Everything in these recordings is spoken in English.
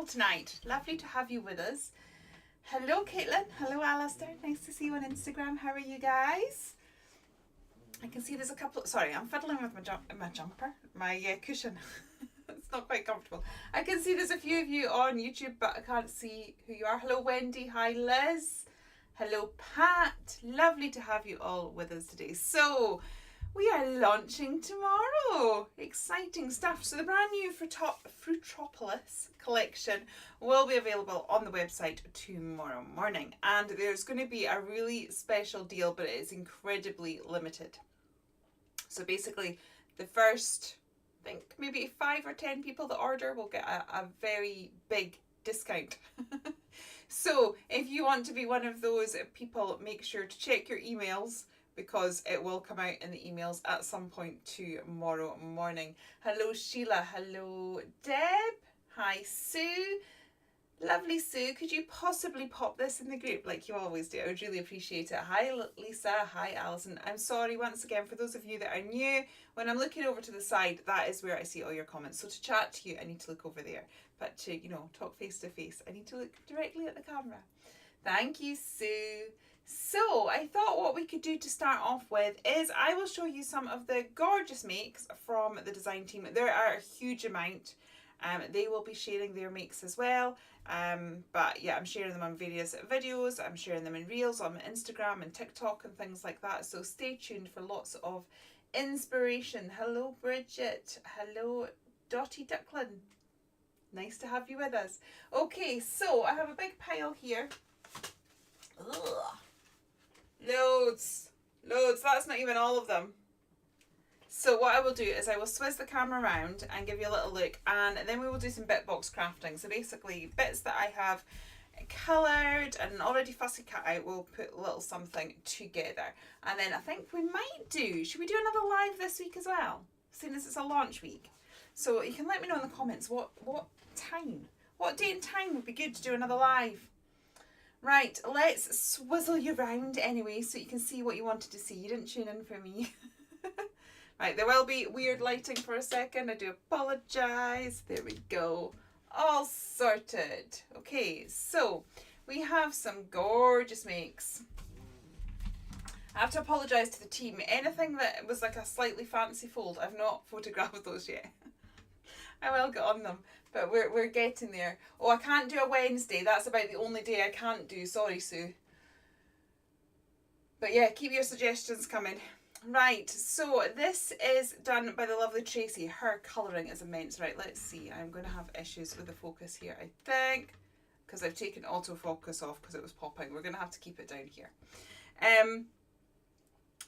channel tonight. Lovely to have you with us. Hello Caitlin, hello Alistair, nice to see you on Instagram. How are you guys? I can see there's a couple, sorry, I'm fiddling with my cushion. It's not quite comfortable. I can see there's a few of you on YouTube, but I can't see who you are. Hello Wendy, hi Liz, hello Pat, lovely to have you all with us today. So, we are launching tomorrow. Exciting stuff. So the brand new Fruitropolis Collection will be available on the website tomorrow morning. And there's going to be a really special deal, but it is incredibly limited. So basically, the first, I think maybe 5 or 10 people that order will get a very big discount. So if you want to be one of those people, make sure to check your emails, because it will come out in the emails at some point tomorrow morning. Hello Sheila, hello Deb, hi Sue, lovely Sue, could you possibly pop this in the group like you always do? I would really appreciate it. Hi Lisa, hi Alison. I'm sorry once again for those of you that are new, when I'm looking over to the side, that is where I see all your comments. So to chat to you, I need to look over there, but to, you know, talk face to face, I need to look directly at the camera. Thank you Sue. So I thought what we could do to start off with is I will show you some of the gorgeous makes from the design team. There are a huge amount. They will be sharing their makes as well. But yeah, I'm sharing them on various videos. I'm sharing them in reels on Instagram and TikTok and things like that. So stay tuned for lots of inspiration. Hello Bridget. Hello Dottie Ducklin. Nice to have you with us. Okay, so I have a big pile here. Ugh. Loads, that's not even all of them. So what I will do is I will swizz the camera around and give you a little look, and then we will do some bit box crafting. So basically bits that I have coloured and already fussy cut out, we'll put a little something together. And then I think we might do, should we do another live this week as well, seeing as it's a launch week? So you can let me know in the comments what date and time would be good to do another live. Right, let's swizzle you round anyway so you can see what you wanted to see. You didn't tune in for me. Right, there will be weird lighting for a second. I do apologise. There we go. All sorted. Okay, so we have some gorgeous makes. I have to apologise to the team. Anything that was like a slightly fancy fold, I've not photographed those yet. I will get on them, but we're getting there. Oh, I can't do a Wednesday. That's about the only day I can't do. Sorry, Sue. But yeah, keep your suggestions coming. Right, so this is done by the lovely Tracy. Her colouring is immense. Right, let's see. I'm going to have issues with the focus here, I think, because I've taken autofocus off because it was popping. We're going to have to keep it down here.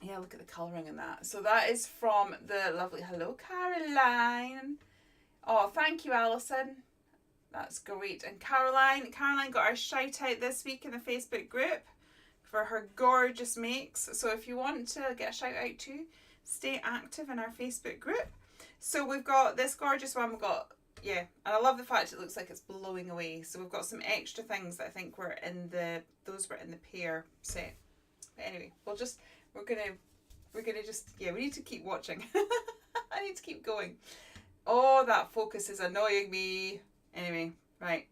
Yeah, look at the colouring in that. So that is from the lovely, hello Caroline. Oh, thank you, Alison. That's great. And Caroline got our shout out this week in the Facebook group for her gorgeous makes. So if you want to get a shout out too, stay active in our Facebook group. So we've got this gorgeous one. We've got, yeah, and I love the fact it looks like it's blowing away. So we've got some extra things that I think were in those were in the pair set. But anyway, we're gonna just, yeah, we need to keep watching. I need to keep going. Oh, that focus is annoying me. Anyway, right.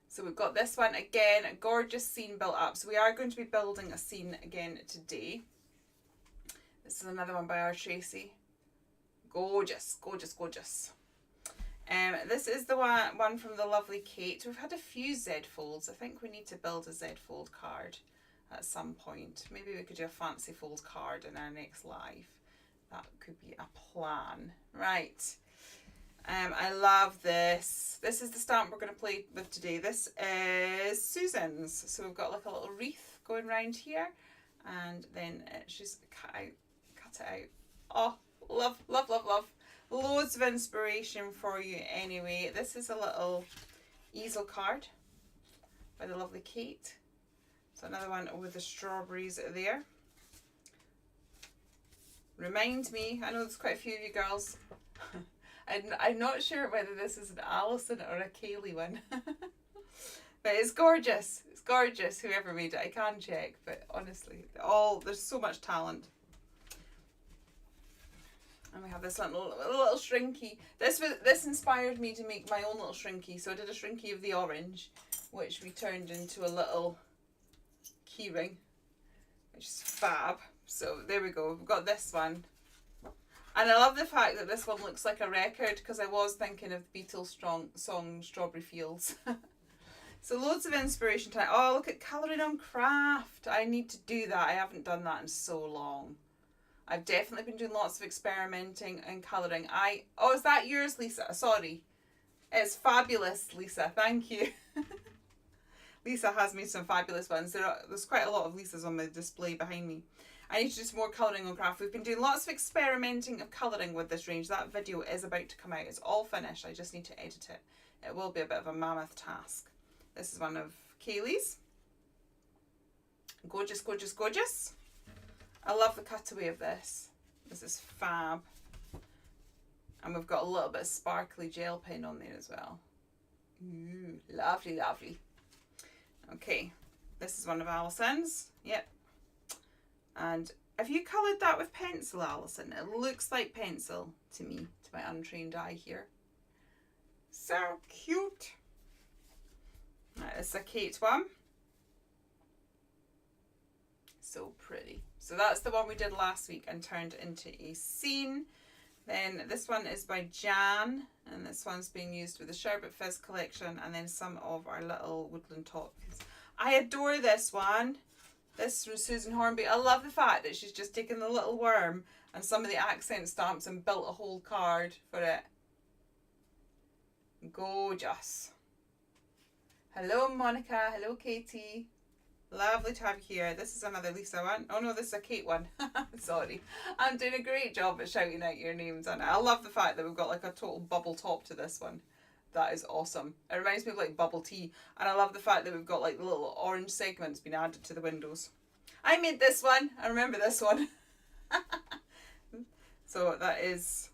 So we've got this one again, a gorgeous scene built up. So we are going to be building a scene again today. This is another one by our Tracy. Gorgeous, gorgeous, gorgeous. This is the one from the lovely Kate. We've had a few Z folds. I think we need to build a Z fold card at some point. Maybe we could do a fancy fold card in our next live. That could be a plan. Right. I love this. This is the stamp we're going to play with today. This is Susan's. So we've got like a little wreath going around here, and then she's cut it out. Oh, love, love, love, love. Loads of inspiration for you anyway. This is a little easel card by the lovely Kate. So another one with the strawberries there. Remind me, I know there's quite a few of you girls. I'm not sure whether this is an Alison or a Kaylee one. But it's gorgeous. It's gorgeous, whoever made it. I can check, but honestly, there's so much talent. And we have this little shrinky. This inspired me to make my own little shrinky. So I did a shrinky of the orange, which we turned into a little key ring, which is fab. So there we go. We've got this one. And I love the fact that this one looks like a record, because I was thinking of the Beatles song Strawberry Fields. So loads of inspiration time. Oh, look at colouring on craft. I need to do that. I haven't done that in so long. I've definitely been doing lots of experimenting and colouring. Oh, is that yours, Lisa? Sorry. It's fabulous, Lisa. Thank you. Lisa has made some fabulous ones. There's quite a lot of Lisas on the display behind me. I need to do some more colouring on craft. We've been doing lots of experimenting of colouring with this range. That video is about to come out. It's all finished. I just need to edit it. It will be a bit of a mammoth task. This is one of Kaylee's. Gorgeous, gorgeous, gorgeous. I love the cutaway of this. This is fab. And we've got a little bit of sparkly gel pen on there as well. Ooh, lovely, lovely. Okay, this is one of Alison's. Yep. And have you coloured that with pencil, Alison? It looks like pencil to me, to my untrained eye here. So cute. Right, this is a Kate one. So pretty. So that's the one we did last week and turned into a scene. Then this one is by Jan, and this one's being used with the Sherbet Fizz collection, and then some of our little woodland tops. I adore this one. This is from Susan Hornby. I love the fact that she's just taken the little worm and some of the accent stamps and built a whole card for it. Gorgeous. Hello, Monica. Hello, Katie. Lovely to have you here. This is another Lisa one. Oh no, this is a Kate one. Sorry. I'm doing a great job at shouting out your names, and I love the fact that we've got like a total bubble top to this one. That is awesome. It reminds me of like bubble tea, and I love the fact that we've got like the little orange segments being added to the windows. I made this one. I remember this one. So that is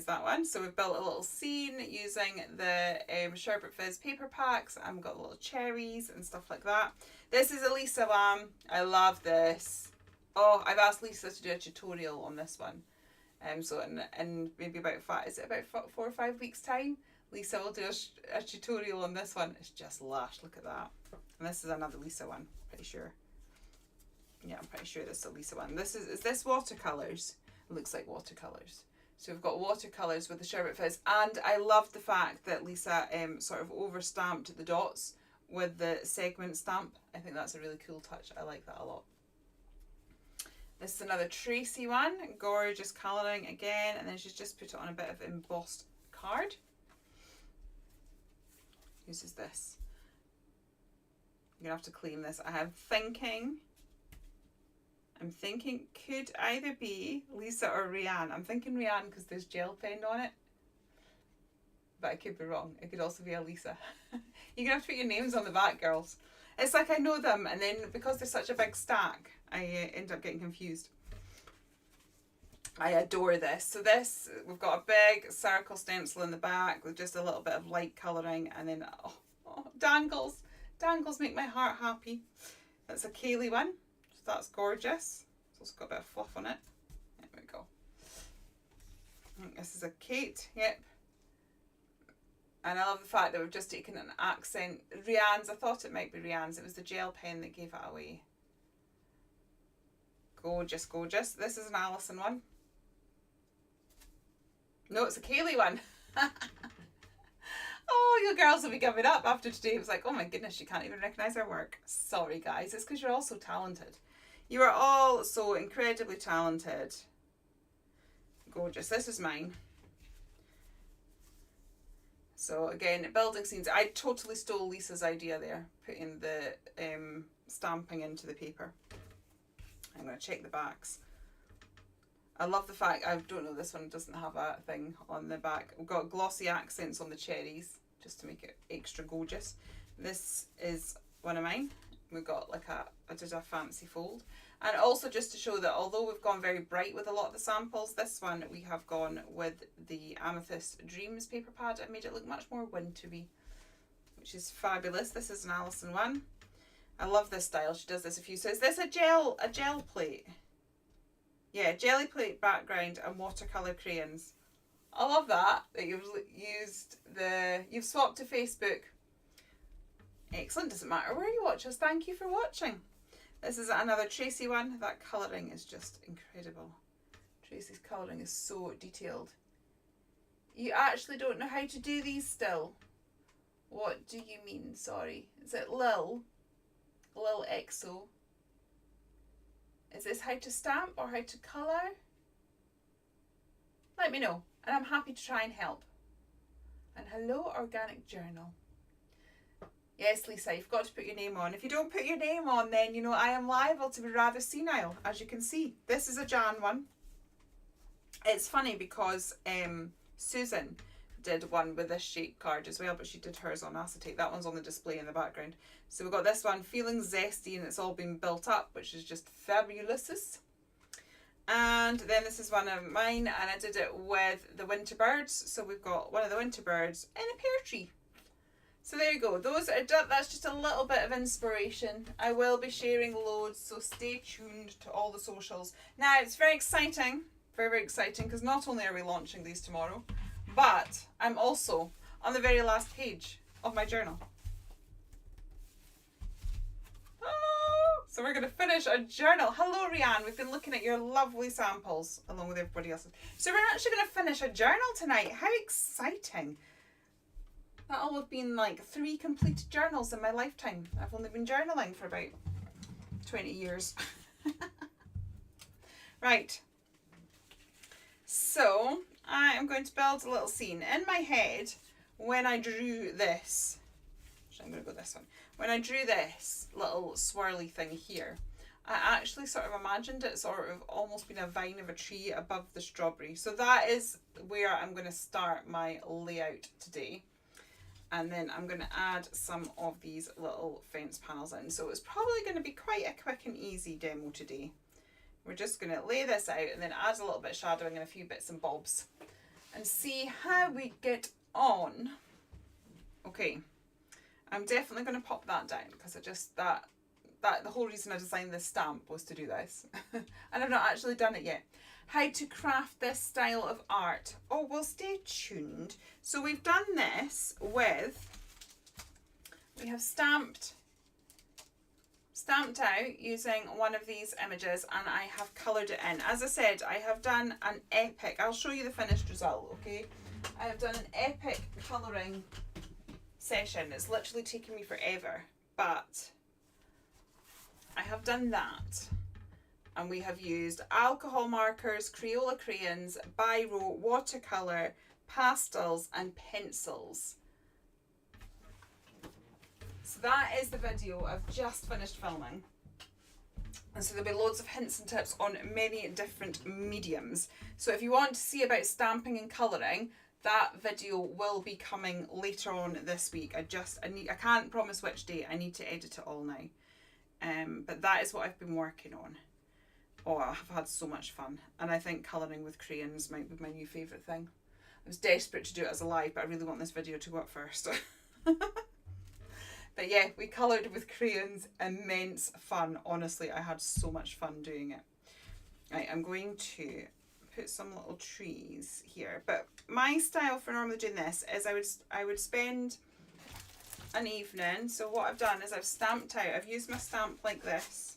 that one. So we've built a little scene using the Sherbet Fizz paper packs, and we've got little cherries and stuff like that. This is a Lisa one. I love this. Oh, I've asked Lisa to do a tutorial on this one. So in maybe about 4 or 5 weeks time, Lisa will do a tutorial on this one. It's just lush. Look at that. And this is another Lisa one. Pretty sure. Yeah, I'm pretty sure this is a Lisa one. Is this watercolours? It looks like watercolours. So we've got watercolours with the Sherbet Fizz, and I love the fact that Lisa sort of overstamped the dots with the segment stamp. I think that's a really cool touch. I like that a lot. This is another Tracy one. Gorgeous colouring again, and then she's just put it on a bit of embossed card. Uses this. You're gonna have to claim this. I'm thinking could either be Lisa or Rianne. I'm thinking Rianne because there's gel pen on it. But I could be wrong. It could also be a Lisa. You're gonna have to put your names on the back, girls. It's like I know them, and then because they're such a big stack, I end up getting confused. I adore this. So this, we've got a big circle stencil in the back with just a little bit of light colouring, and then oh, dangles. Dangles make my heart happy. That's a Kaylee one. So that's gorgeous. It's also got a bit of fluff on it. There we go. I think this is a Kate. Yep. And I love the fact that we've just taken an accent. Rianne's, I thought it might be Rianne's. It was the gel pen that gave it away. Gorgeous, gorgeous. This is an Alison one. No, it's a Kaylee one. Oh, you girls will be giving up after today. It was like, oh my goodness, you can't even recognise our work. Sorry, guys. It's because you're all so talented. You are all so incredibly talented. Gorgeous. This is mine. So again, building scenes. I totally stole Lisa's idea there, putting the stamping into the paper. I'm going to check the backs. I love the fact, I don't know, this one doesn't have a thing on the back. We've got glossy accents on the cherries, just to make it extra gorgeous. This is one of mine. We've got like I did a fancy fold. And also just to show that although we've gone very bright with a lot of the samples, this one we have gone with the Amethyst Dreams paper pad and made it look much more wintry, which is fabulous. This is an Alison one. I love this style. She does this a few. So is this a gel plate? Yeah, jelly plate background and watercolour crayons. I love that you've you've swapped to Facebook. Excellent, doesn't matter where you watch us. Thank you for watching. This is another Tracy one. That colouring is just incredible. Tracy's colouring is so detailed. You actually don't know how to do these still? What do you mean? Sorry. Is it Lil EXO? Is this how to stamp or how to colour? Let me know, and I'm happy to try and help. And hello, Organic Journal. Yes, Lisa, you've got to put your name on. If you don't put your name on, then, you know, I am liable to be rather senile, as you can see. This is a Jan one. It's funny because Susan did one with this shape card as well, but she did hers on acetate. That one's on the display in the background. So we've got this one, Feeling Zesty, and it's all been built up, which is just fabulous. And then this is one of mine, and I did it with the winter birds. So we've got one of the winter birds in a pear tree. So there you go. That's just a little bit of inspiration. I will be sharing loads, so stay tuned to all the socials. Now, it's very exciting, very, very exciting, because not only are we launching these tomorrow, but I'm also on the very last page of my journal. So we're going to finish a journal. Hello, Rianne. We've been looking at your lovely samples along with everybody else's. So we're actually going to finish a journal tonight. How exciting. That'll have been like 3 completed journals in my lifetime. I've only been journaling for about 20 years. Right. So I am going to build a little scene. In my head, when I drew this, I'm going to go this one. When I drew this little swirly thing here, I actually sort of imagined it sort of almost being a vine of a tree above the strawberry. So that is where I'm going to start my layout today. And then I'm going to add some of these little fence panels in. So it's probably going to be quite a quick and easy demo today. We're just going to lay this out and then add a little bit of shadowing and a few bits and bobs and see how we get on. Okay, I'm definitely going to pop that down because I just, the whole reason I designed this stamp was to do this. And I've not actually done it yet. How to craft this style of art. Oh, well, stay tuned. So we've done this with, we have stamped out using one of these images, and I have coloured it in. As I said, I have done an epic, I'll show you the finished result, okay? I have done an epic colouring session. It's literally taken me forever, but I have done that. And we have used alcohol markers, Crayola crayons, biro, watercolour, pastels and pencils. So that is the video I've just finished filming. And so there'll be loads of hints and tips on many different mediums. So if you want to see about stamping and colouring, that video will be coming later on this week. I can't promise which day. I need to edit it all now. But that is what I've been working on. Oh, I've had so much fun. And I think colouring with crayons might be my new favourite thing. I was desperate to do it as a live, but I really want this video to go up first. But yeah, we coloured with crayons. Immense fun. Honestly, I had so much fun doing it. Right, I'm going to put some little trees here. But my style for normally doing this is I would spend an evening. So what I've done is I've stamped out. I've used my stamp like this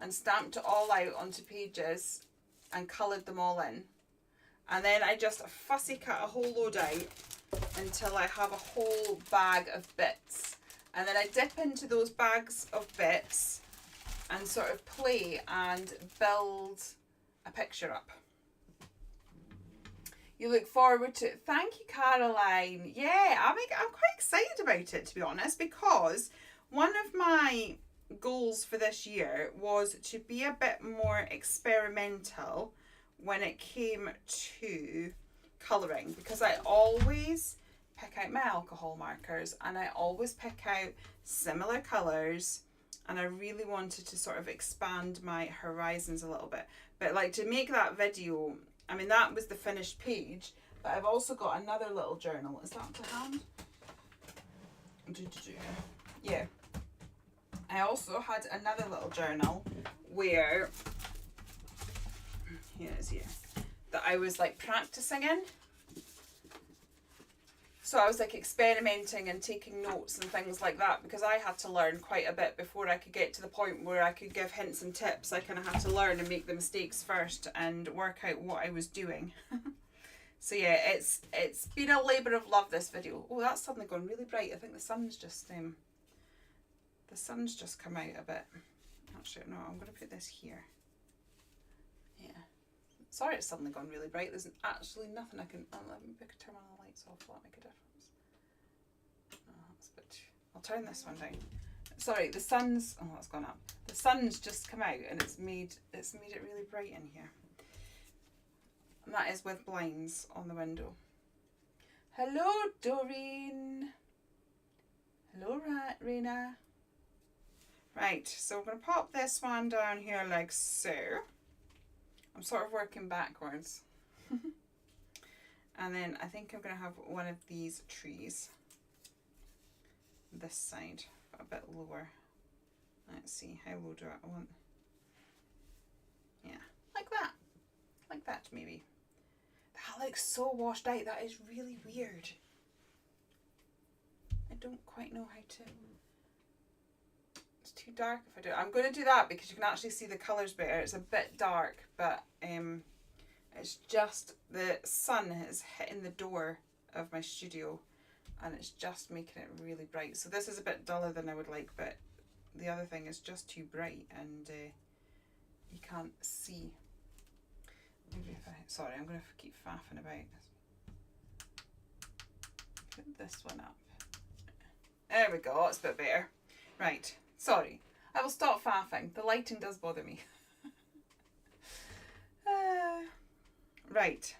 and stamped it all out onto pages and coloured them all in. And then I just fussy cut a whole load out until I have a whole bag of bits. And then I dip into those bags of bits and sort of play and build a picture up. You look forward to it. Thank you, Caroline. Yeah, I'm quite excited about it, to be honest, because one of my goals for this year was to be a bit more experimental when it came to colouring, because I always pick out my alcohol markers and I always pick out similar colours, and I really wanted to sort of expand my horizons a little bit. But like, to make that video, I mean, that was the finished page, but I've also got another little journal. Is that to hand? Yeah. I also had another little journal where here it is here, that I was like practicing in. So I was like experimenting and taking notes and things like that, because I had to learn quite a bit before I could get to the point where I could give hints and tips. I kind of had to learn and make the mistakes first and work out what I was doing. So yeah, it's been a labour of love, this video. Oh, that's suddenly gone really bright. I think the sun's just come out a bit. Actually, no, I'm going to put this here. Yeah. Sorry, it's suddenly gone really bright. There's actually nothing I can... let me turn one of the lights off. Will that make a difference? Oh, that's a bit... I'll turn this one down. Sorry, the sun's... Oh, that's gone up. The sun's just come out and it's made it really bright in here. And that is with blinds on the window. Hello, Doreen. Hello, Raina. Right, so we're going to pop this one down here like so. I'm sort of working backwards. And then I think I'm going to have one of these trees this side, but a bit lower. Let's see, how low do I want? Yeah, like that. Like that maybe. That looks so washed out. That is really weird. I don't quite know how to... It's too dark if I do it. I'm going to do that because you can actually see the colours better. It's a bit dark, but it's just the sun is hitting the door of my studio and it's just making it really bright. So this is a bit duller than I would like, but the other thing is just too bright and you can't see. Maybe if sorry, I'm going to keep faffing about. Put this one up. There we go, it's a bit better. Right, sorry. I will stop faffing. The lighting does bother me. Right.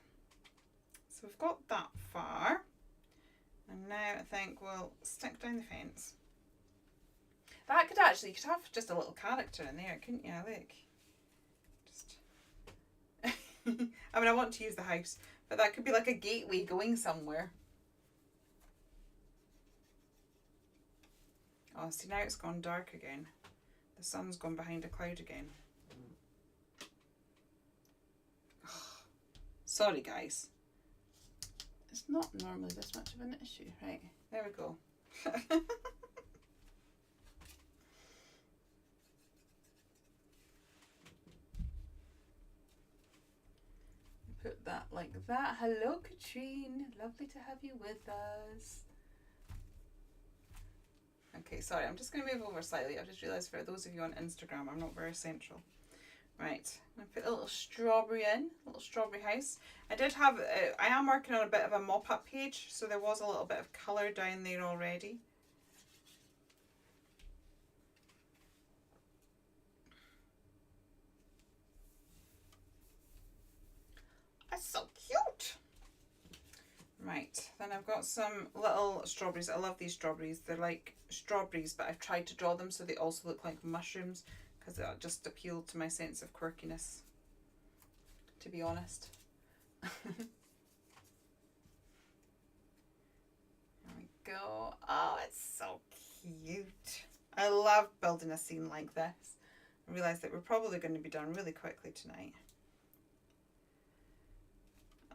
So we've got that far. And now I think we'll stick down the fence. That could actually, you could have just a little character in there, couldn't you? Look. Just... I mean, I want to use the house, but that could be like a gateway going somewhere. Oh, see, now it's gone dark again. The sun's gone behind a cloud again. Sorry, guys. It's not normally this much of an issue. Right, there we go. Put that like that. Hello, Katrine. Lovely to have you with us. Okay, sorry, I'm just going to move over slightly. I've just realised for those of you on Instagram, I'm not very central. Right, I'm going to put a little strawberry in, a little strawberry house. I did have, I am working on a bit of a mop-up page, so there was a little bit of colour down there already. That's so cute. Right, then I've got some little strawberries. I love these strawberries. They're like strawberries, but I've tried to draw them so they also look like mushrooms because it just appealed to my sense of quirkiness, to be honest. There we go. Oh, it's so cute. I love building a scene like this. I realised that we're probably going to be done really quickly tonight.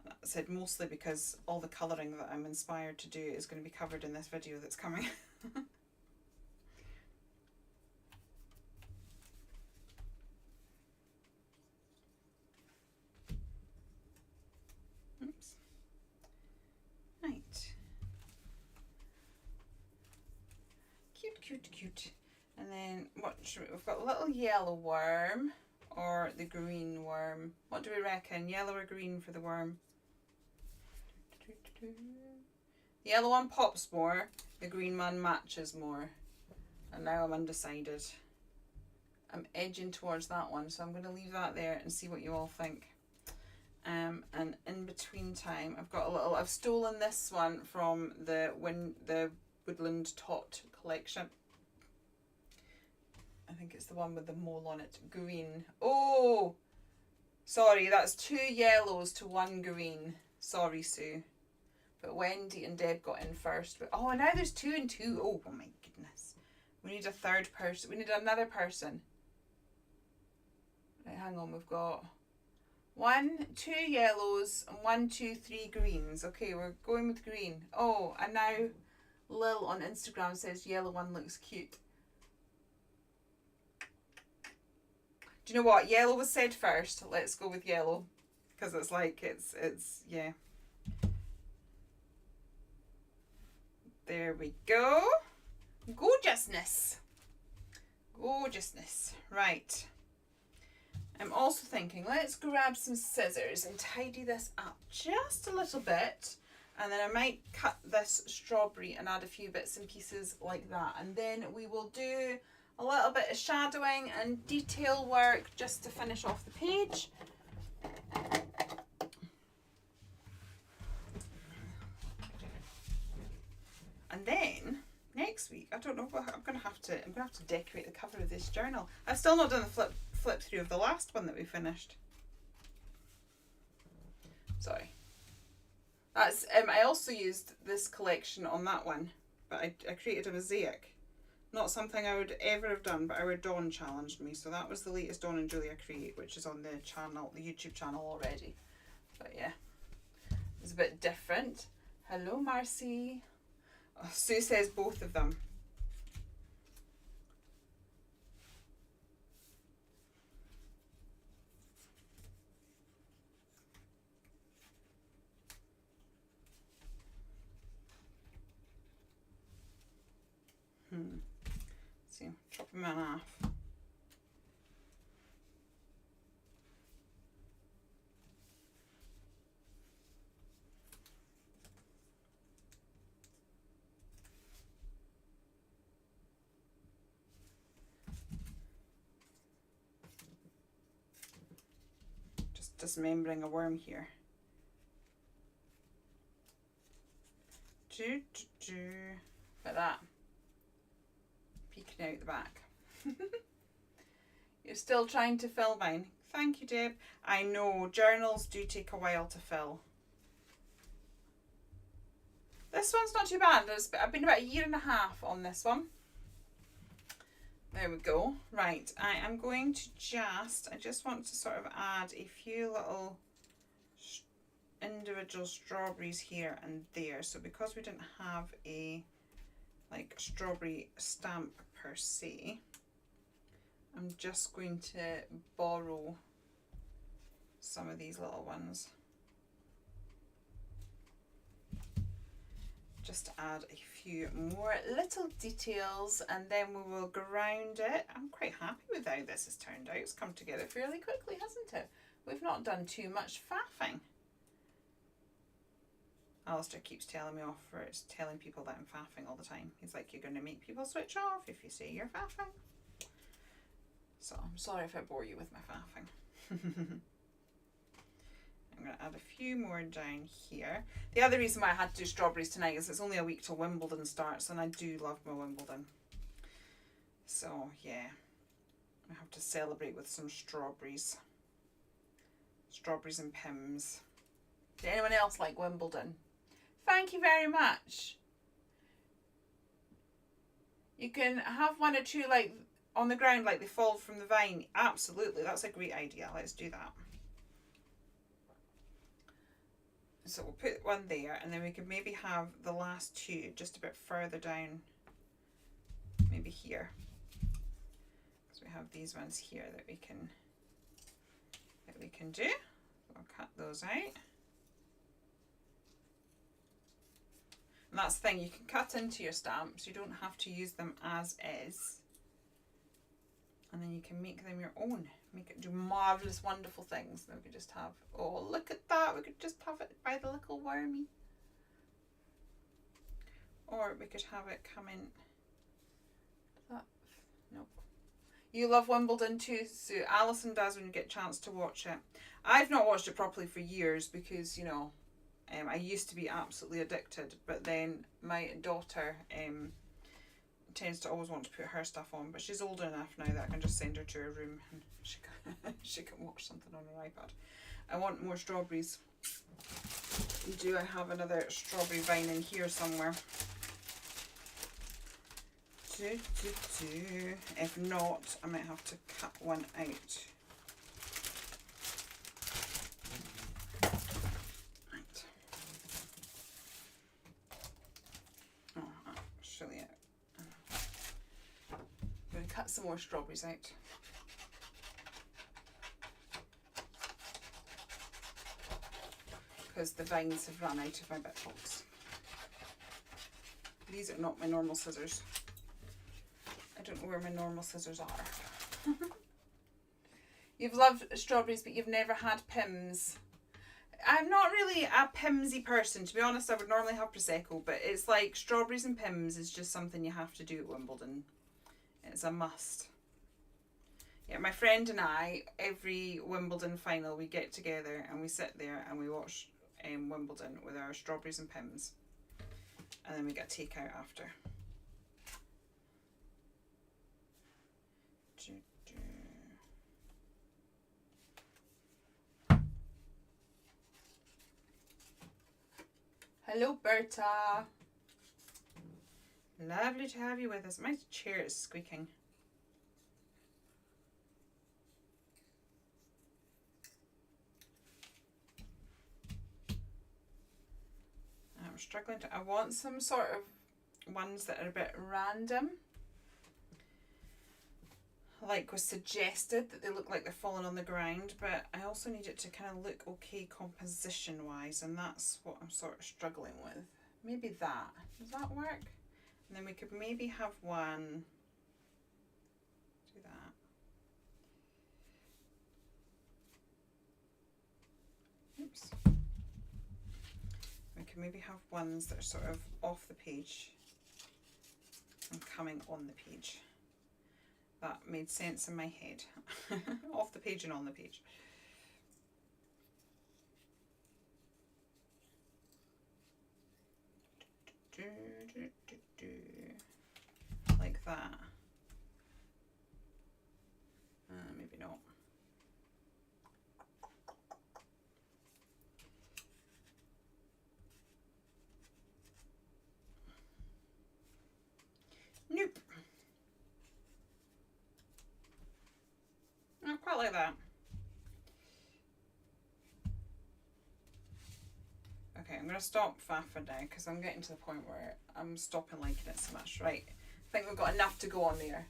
I said mostly because all the colouring that I'm inspired to do is going to be covered in this video that's coming. Oops. Right. Cute, cute, cute. And then what should we've got a little yellow worm or the green worm. What do we reckon? Yellow or green for the worm? The yellow one pops more, the green one matches more. And now I'm undecided. I'm edging towards that one, so I'm going to leave that there and see what you all think. And in between time, I've got a little, I've stolen this one from the Woodland Tot collection. I think it's the one with the mole on it, green. Oh, sorry, that's 2 yellows to 1 green. Sorry, Sue. But Wendy and Deb got in first. But, oh, now there's 2 and 2. Oh my goodness. We need a third person. We need another person. Right, hang on. We've got 1, 2 yellows, and 1, 2, 3 greens. Okay, we're going with green. Oh, and now Lil on Instagram says yellow one looks cute. Do you know what? Yellow was said first. Let's go with yellow. Because it's like, it's, yeah. There we go. Gorgeousness. Gorgeousness. Right. I'm also thinking, let's grab some scissors and tidy this up just a little bit. And then I might cut this strawberry and add a few bits and pieces like that. And then we will do a little bit of shadowing and detail work just to finish off the page. And then next week, I don't know, but I'm gonna have to decorate the cover of this journal. I've still not done the flip through of the last one that we finished. Sorry. That's I also used this collection on that one, but I created a mosaic. Not something I would ever have done, but our Dawn challenged me, so that was the latest Dawn and Julia create, which is on the channel, the YouTube channel already. But yeah, it's a bit different. Hello, Marcy. Oh, Sue says both of them. See, chop them in half. Just dismembering a worm here. Like that. Peeking out the back. You're still trying to fill mine. Thank you, Deb. I know, journals do take a while to fill. This one's not too bad. I've been about 1.5 years on this one. There we go. Right, I am going to I just want to sort of add a few little individual strawberries here and there. So because we didn't have a like strawberry stamp per se, I'm just going to borrow some of these little ones just to add a few more little details, and then we will ground it. I'm quite happy with how this has turned out. It's come together fairly quickly, hasn't it? We've not done too much faffing. Alistair keeps telling me off for telling people that I'm faffing all the time. He's like, you're going to make people switch off if you say you're faffing. So I'm sorry if I bore you with my faffing. I'm going to add a few more down here. The other reason why I had to do strawberries tonight is it's only a week till Wimbledon starts, and I do love my Wimbledon. So yeah, I have to celebrate with some strawberries. Strawberries and Pims. Did anyone else like Wimbledon? Thank you very much. You can have 1 or 2 like on the ground like they fall from the vine. Absolutely, that's a great idea. Let's do that. So we'll put one there, and then we could maybe have the last 2 just a bit further down, maybe here. So we have these ones here that we can do. I'll cut those out. And that's the thing, you can cut into your stamps, you don't have to use them as is. And then you can make them your own. Make it do marvellous, wonderful things. Then we could just have, oh, look at that. We could just have it by the little wormy. Or we could have it come in. That, nope. You love Wimbledon too, Sue. Alison does when you get a chance to watch it. I've not watched it properly for years because, you know, I used to be absolutely addicted. But then my daughter tends to always want to put her stuff on, but she's old enough now that I can just send her to her room and she can watch something on her iPad. I want more strawberries. Do I have another strawberry vine in here somewhere? If not, I might have to cut one out. some more strawberries out. Because the vines have run out of my bit box. These are not my normal scissors. I don't know where my normal scissors are. You've loved strawberries, but you've never had Pimm's. I'm not really a Pimmsy person. To be honest, I would normally have Prosecco, but it's like strawberries and Pimm's is just something you have to do at Wimbledon. It's a must. Yeah, my friend and I, every Wimbledon final, we get together and we sit there and we watch Wimbledon with our strawberries and Pimm's. And then we get takeout after. Hello, Berta. Lovely to have you with us. My chair is squeaking. I'm struggling to... I want some sort of ones that are a bit random. Like was suggested, that they look like they're falling on the ground, but I also need it to kind of look okay composition wise, and that's what I'm sort of struggling with. Maybe that. Does that work? And then we could maybe have one. Do that. Oops. We can maybe have ones that are sort of off the page and coming on the page. That made sense in my head. Off the page and on the page. Like that. Maybe not. Nope. I quite like that. Okay, I'm going to stop faffing now because I'm getting to the point where I'm stopping liking it so much. Right, I think we've got enough to go on there.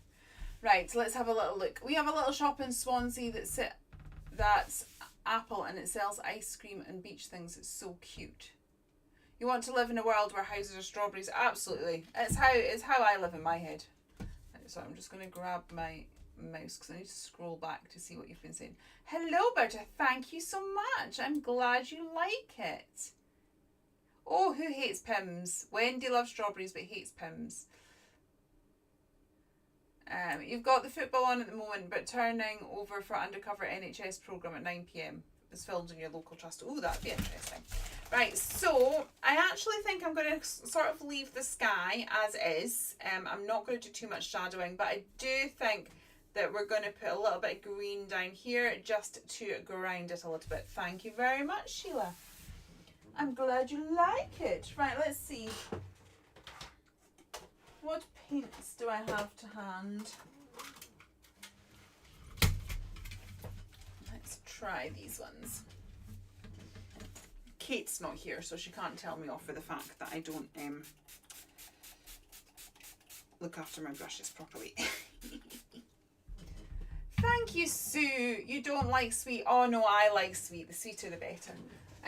Right, so let's have a little look. We have a little shop in Swansea that's Apple, and it sells ice cream and beach things. It's so cute. You want to live in a world where houses are strawberries? Absolutely. It's how I live in my head. So I'm just going to grab my mouse because I need to scroll back to see what you've been saying. Hello, Berta. Thank you so much. I'm glad you like it. Oh, who hates Pimm's? Wendy loves strawberries but hates Pimm's. You've got the football on at the moment, but turning over for undercover NHS programme at 9 p.m. is filmed in your local trust. Oh, that'd be interesting. Right, so I actually think I'm going to sort of leave the sky as is. I'm not going to do too much shadowing, but I do think that we're going to put a little bit of green down here just to ground it a little bit. Thank you very much, Sheila. I'm glad you like it. Right, let's see. What paints do I have to hand? Let's try these ones. Kate's not here, so she can't tell me off for the fact that I don't look after my brushes properly. Thank you, Sue. You don't like sweet. Oh no, I like sweet. The sweeter the better.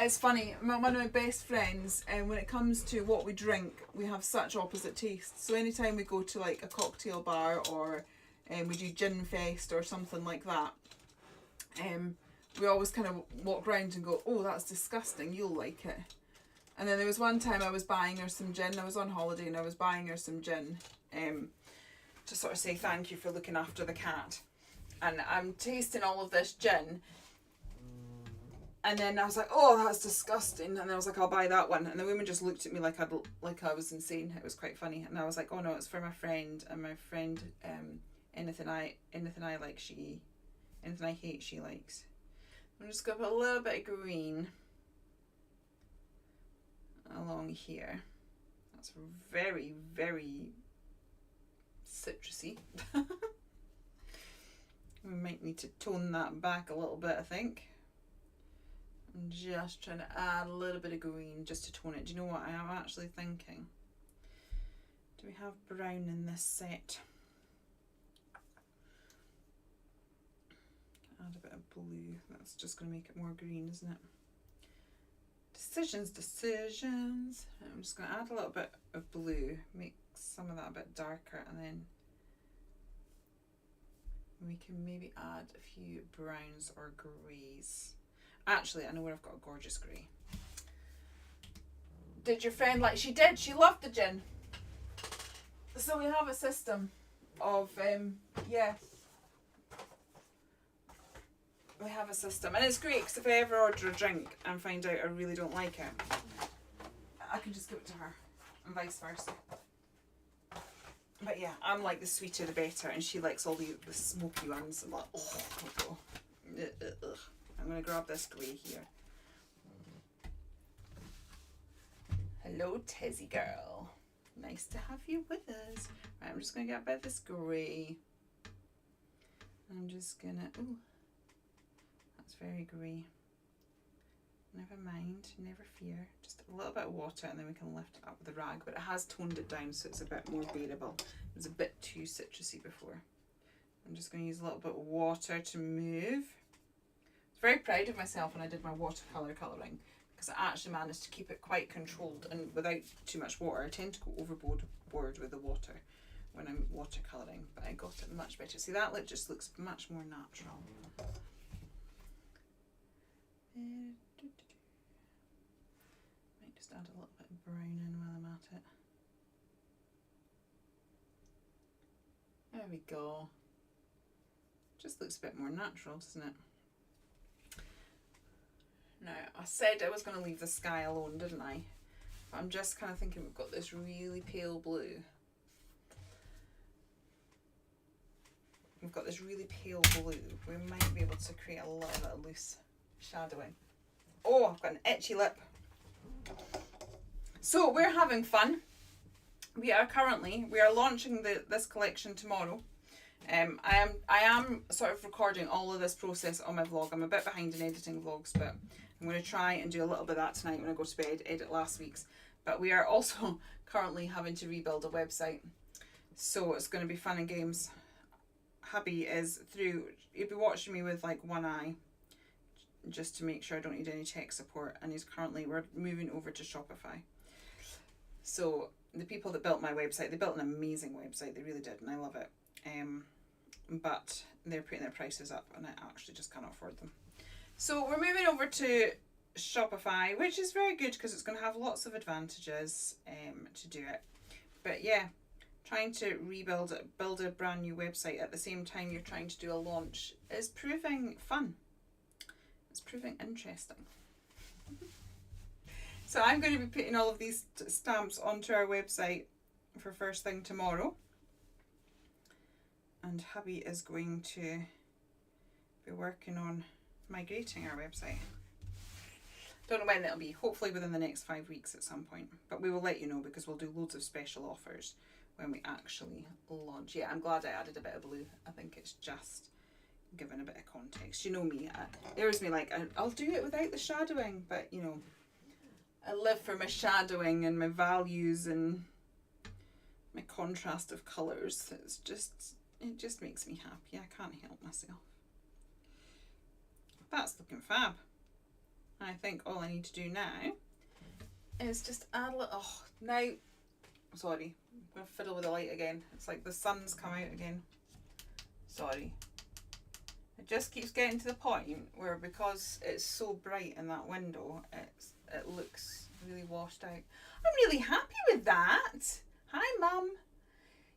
It's funny, one of my best friends, and when it comes to what we drink, we have such opposite tastes. So anytime we go to like a cocktail bar or we do gin fest or something like that, we always kind of walk around and go, oh, that's disgusting, you'll like it. And then there was one time I was buying her some gin. I was on holiday and I was buying her some gin to sort of say thank you for looking after the cat. And I'm tasting all of this gin. And then I was like, oh, that's disgusting. And I was like, I'll buy that one. And the woman just looked at me like I was insane. It was quite funny. And I was like, oh no, it's for my friend. And my friend, anything I hate, she likes. I'm just going to put a little bit of green along here. That's very, very citrusy. We might need to tone that back a little bit, I think. I'm just trying to add a little bit of green just to tone it. Do you know what I am actually thinking? Do we have brown in this set? add a bit of blue. That's just going to make it more green, isn't it? Decisions. I'm just going to add a little bit of blue, make some of that a bit darker, and then we can maybe add a few browns or greys. Actually, I know where I've got a gorgeous grey. Did your friend like? She did. She loved the gin. So we have a system of yeah. We have a system, and it's great because if I ever order a drink and find out I really don't like it, I can just give it to her, and vice versa. But yeah, I'm like the sweeter the better, and she likes all the smoky ones. I'm like, oh. I'm gonna grab this grey here. Hello, Tizzy girl. Nice to have you with us. Right, I'm just gonna get a bit of this grey. I'm just gonna. Ooh, that's very grey. Never mind, never fear. Just a little bit of water, and then we can lift it up with a rag. But it has toned it down, so it's a bit more bearable. It was a bit too citrusy before. I'm just going to use a little bit of water to move. I was very proud of myself when I did my watercolour colouring, because I actually managed to keep it quite controlled and without too much water. I tend to go overboard with the water when I'm watercolouring, but I got it much better. See, that just looks much more natural. Might just add a little bit of brown in while I'm at it. There we go. Just looks a bit more natural, doesn't it? Now, I said I was going to leave the sky alone, didn't I? But I'm just kind of thinking we've got this really pale blue. We've got this really pale blue. We might be able to create a little bit of loose shadowing. Oh, I've got an itchy lip. So we're having fun. We are launching this collection tomorrow. I am sort of recording all of this process on my vlog. I'm a bit behind in editing vlogs, but I'm going to try and do a little bit of that tonight when I go to bed, edit last week's. But we are also currently having to rebuild a website. So it's going to be fun and games. Hubby is through, he'll be watching me with like one eye, just to make sure I don't need any tech support. And we're moving over to Shopify. So the people that built my website, they built an amazing website. They really did, and I love it. But they're putting their prices up, and I actually just can't afford them. So we're moving over to Shopify, which is very good because it's going to have lots of advantages to do it. But yeah, trying to build a brand new website at the same time you're trying to do a launch is proving fun. It's proving interesting. So I'm going to be putting all of these stamps onto our website for first thing tomorrow. And hubby is going to be working on migrating our website. Don't know when that'll be. Hopefully within the next 5 weeks at some point. But we will let you know because we'll do loads of special offers when we actually launch. Yeah, I'm glad I added a bit of blue. I think it's just giving a bit of context. You know me. There's me like, I'll do it without the shadowing. But, you know, I live for my shadowing and my values and my contrast of colours. It just makes me happy. I can't help myself. That's looking fab. I think all I need to do now is just add a little... Oh, now... Sorry. I'm going to fiddle with the light again. It's like the sun's come out again. Sorry. It just keeps getting to the point where because it's so bright in that window, it looks really washed out. I'm really happy with that. Hi, Mum.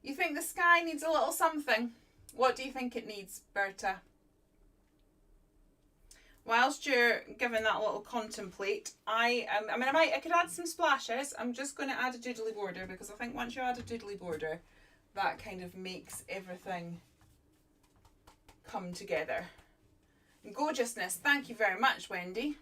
You think the sky needs a little something? What do you think it needs, Berta? Whilst you're giving that little contemplate, I could add some splashes. I'm just going to add a doodly border because I think once you add a doodly border, that kind of makes everything come together. Gorgeousness. Thank you very much, Wendy.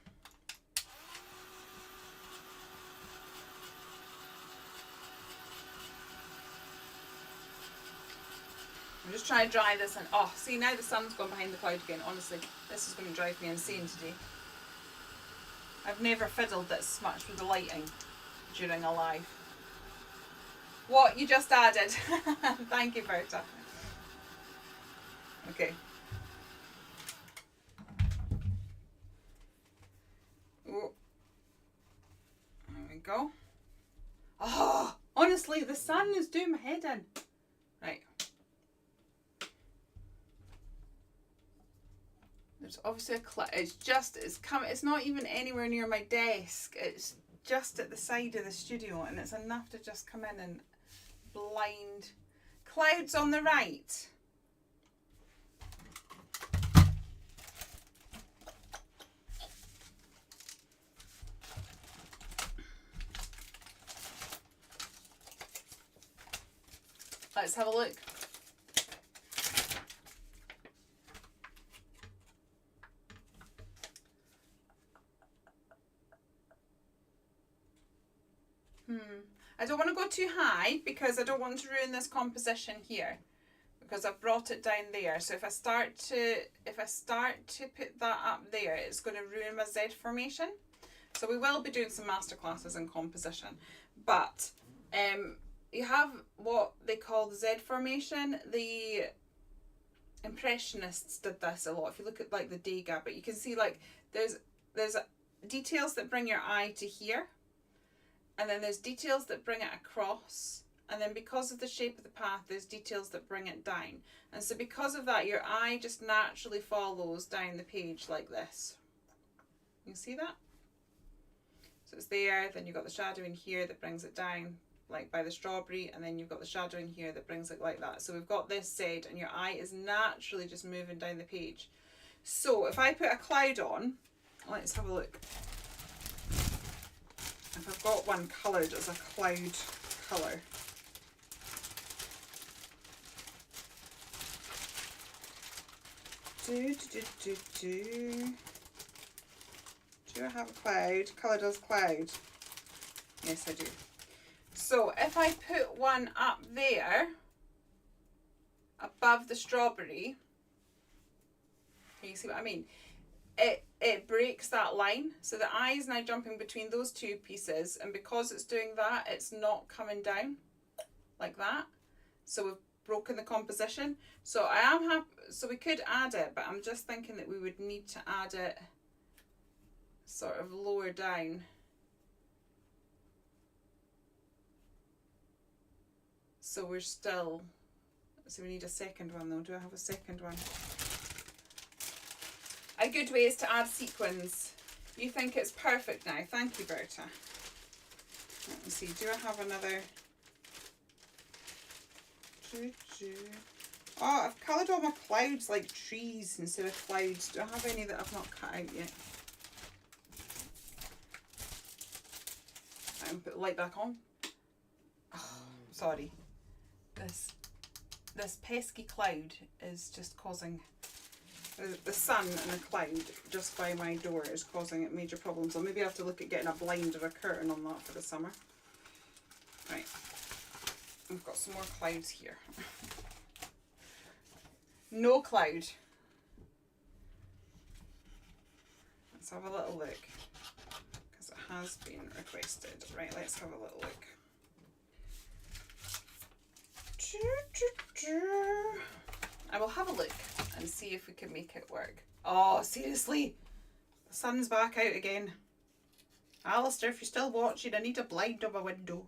I'm just trying to dry this and oh, see now the sun's gone behind the cloud again. Honestly, this is going to drive me insane today. I've never fiddled this much with the lighting during a live. What you just added? Thank you, Berta. Okay. Oh, there we go. Oh, honestly, the sun is doing my head in. Right. There's obviously a clip. It's not even anywhere near my desk. It's just at the side of the studio, and it's enough to just come in and blind. Clouds on the right. Let's have a look. I don't want to go too high because I don't want to ruin this composition here, because I've brought it down there. So if I start to put that up there, it's going to ruin my Z formation. So we will be doing some masterclasses in composition, but you have what they call the Z formation. The Impressionists did this a lot. If you look at like the Degas, but you can see like there's details that bring your eye to here, and then there's details that bring it across, and then because of the shape of the path, there's details that bring it down. And so because of that, your eye just naturally follows down the page like this. You see that? So it's there, then you've got the shadow in here that brings it down, like by the strawberry, and then you've got the shadow in here that brings it like that. So we've got this Z, and your eye is naturally just moving down the page. So if I put a cloud on, let's have a look. If I've got one coloured as a cloud colour. Do I have a cloud? Coloured as cloud. Yes, I do. So if I put one up there above the strawberry, can you see what I mean? It breaks that line. So the eye is now jumping between those two pieces, and because it's doing that, it's not coming down like that. So we've broken the composition. So I am happy, so we could add it, but I'm just thinking that we would need to add it sort of lower down. So we're still, so we need a second one though. Do I have a second one? A good way is to add sequins. You think it's perfect now. Thank you, Berta. Let me see. Do I have another? Oh, I've coloured all my clouds like trees instead of clouds. Do I have any that I've not cut out yet? I'm put the light back on. Oh, sorry. This pesky cloud is just causing the sun and the cloud just by my door is causing it major problems. I'll maybe have to look at getting a blind or a curtain on that for the summer. Right, we've got some more clouds here. No cloud. Let's have a little look, because it has been requested. Right, let's have a little look. I will have a look and see if we can make it work. Oh, seriously? The sun's back out again. Alistair, if you're still watching, I need a blind on my window.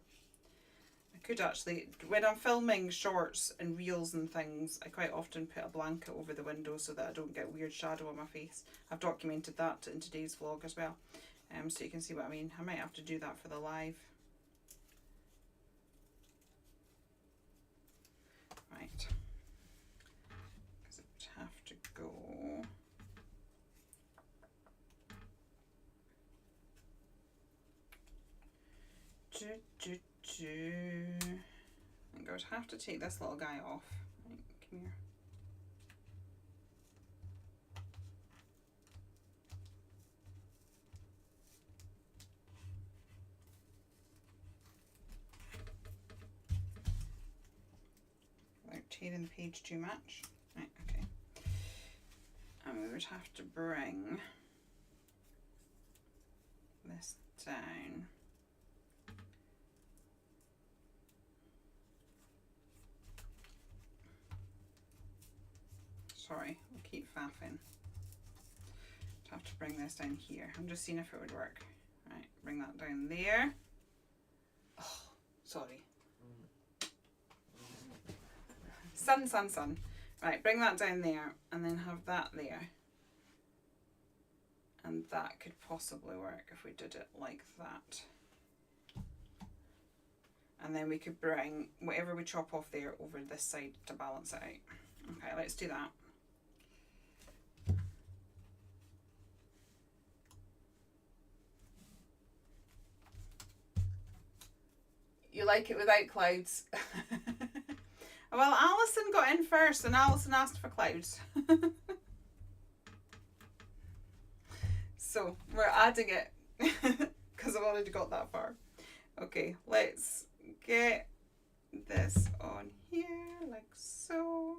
I could actually, when I'm filming shorts and reels and things, I quite often put a blanket over the window so that I don't get weird shadow on my face. I've documented that in today's vlog as well. So you can see what I mean. I might have to do that for the live. Right. Because it would have to go. I think I would have to take this little guy off. Right, come here. Without tearing the page too much. Right, okay. And we would have to bring this down. Sorry, we'll keep faffing. Have to bring this down here. I'm just seeing if it would work. Right, bring that down there. Oh, sorry. Sun. Right, bring that down there and then have that there. And that could possibly work if we did it like that. And then we could bring whatever we chop off there over this side to balance it out. Okay, let's do that. You like it without clouds? Well, Alison got in first and Alison asked for clouds. So we're adding it because I've already got that far. Okay, let's get this on here like so.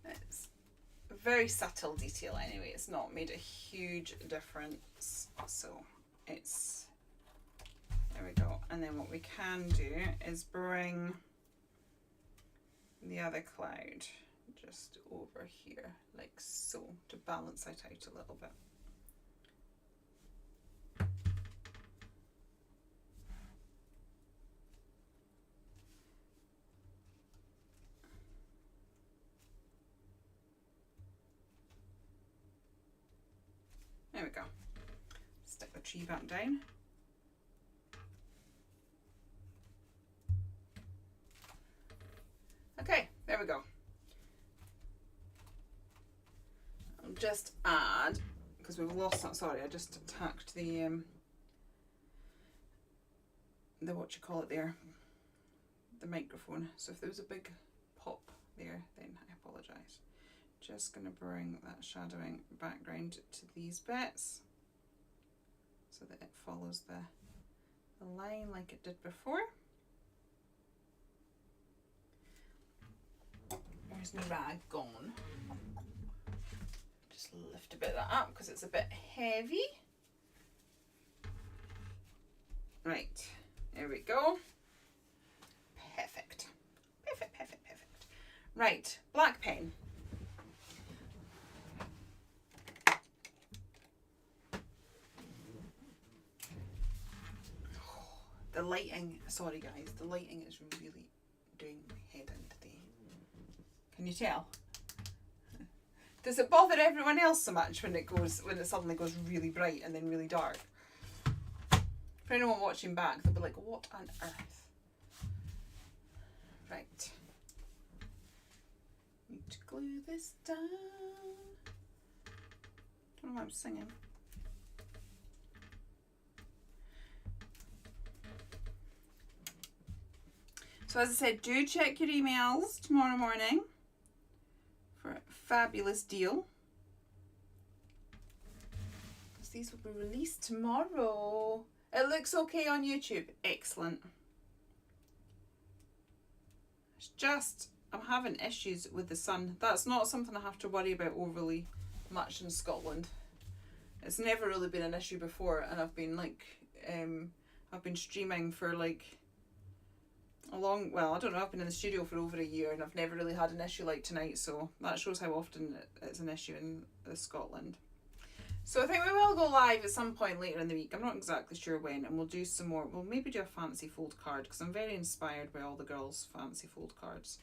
It's a very subtle detail anyway. It's not made a huge difference. So it's, there we go. And then what we can do is bring the other cloud just over here like so to balance it out a little bit. There we go. Stick the tree back down. Okay, there we go. I'll just add, because we've lost that, sorry, I just attacked the what you call it there, the microphone. So if there was a big pop there, then I apologise. Just going to bring that shadowing background to these bits so that it follows the line like it did before. Where's my rag gone? Just lift a bit of that up because it's a bit heavy. Right, there we go. Perfect. Perfect. Right, black pen. The lighting, sorry guys, the lighting is really doing my head in today. Can you tell? Does it bother everyone else so much when it suddenly goes really bright and then really dark? For anyone watching back, they'll be like, what on earth? Right. Need to glue this down. Don't know why I'm singing. So as I said, do check your emails tomorrow morning for a fabulous deal. Because these will be released tomorrow. It looks okay on YouTube. Excellent. It's just, I'm having issues with the sun. That's not something I have to worry about overly much in Scotland. It's never really been an issue before, and I've been like, I've been streaming for like well, I don't know, I've been in the studio for over a year and I've never really had an issue like tonight, so that shows how often it's an issue in Scotland. So I think we will go live at some point later in the week. I'm not exactly sure when, and we'll do some more. We'll maybe do a fancy fold card because I'm very inspired by all the girls' fancy fold cards.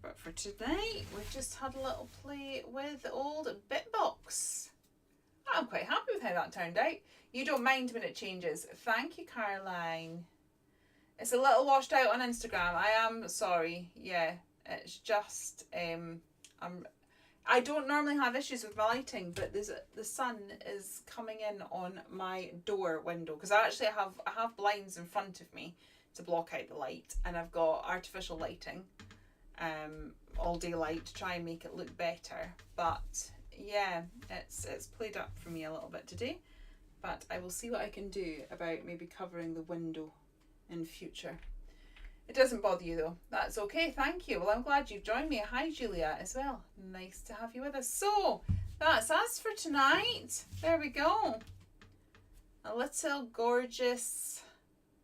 But for tonight, we've just had a little play with the old Bitbox. I'm quite happy with how that turned out. You don't mind when it changes. Thank you, Caroline. It's a little washed out on Instagram. I am sorry. Yeah, it's just I don't normally have issues with my lighting, but the sun is coming in on my door window because I have blinds in front of me to block out the light, and I've got artificial lighting, all daylight to try and make it look better. But yeah, it's played up for me a little bit today, but I will see what I can do about maybe covering the window in future. It doesn't bother you though. That's okay, thank you. Well, I'm glad you've joined me. Hi Julia as well. Nice to have you with us. So that's us for tonight. There we go. A little gorgeous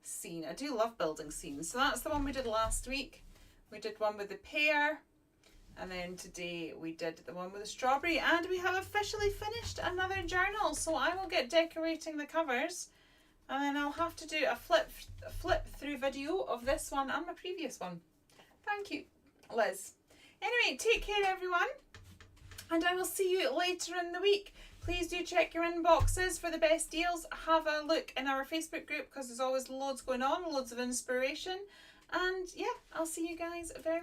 scene. I do love building scenes. So that's the one we did last week. We did one with the pear, And then today we did the one with the strawberry, and we have officially finished another journal. So I will get decorating the covers, and then I'll have to do a flip through video of this one and my previous one. Thank you, Liz. Anyway, take care everyone, and I will see you later in the week. Please do check your inboxes for the best deals. Have a look in our Facebook group because there's always loads going on, loads of inspiration. And yeah, I'll see you guys very, very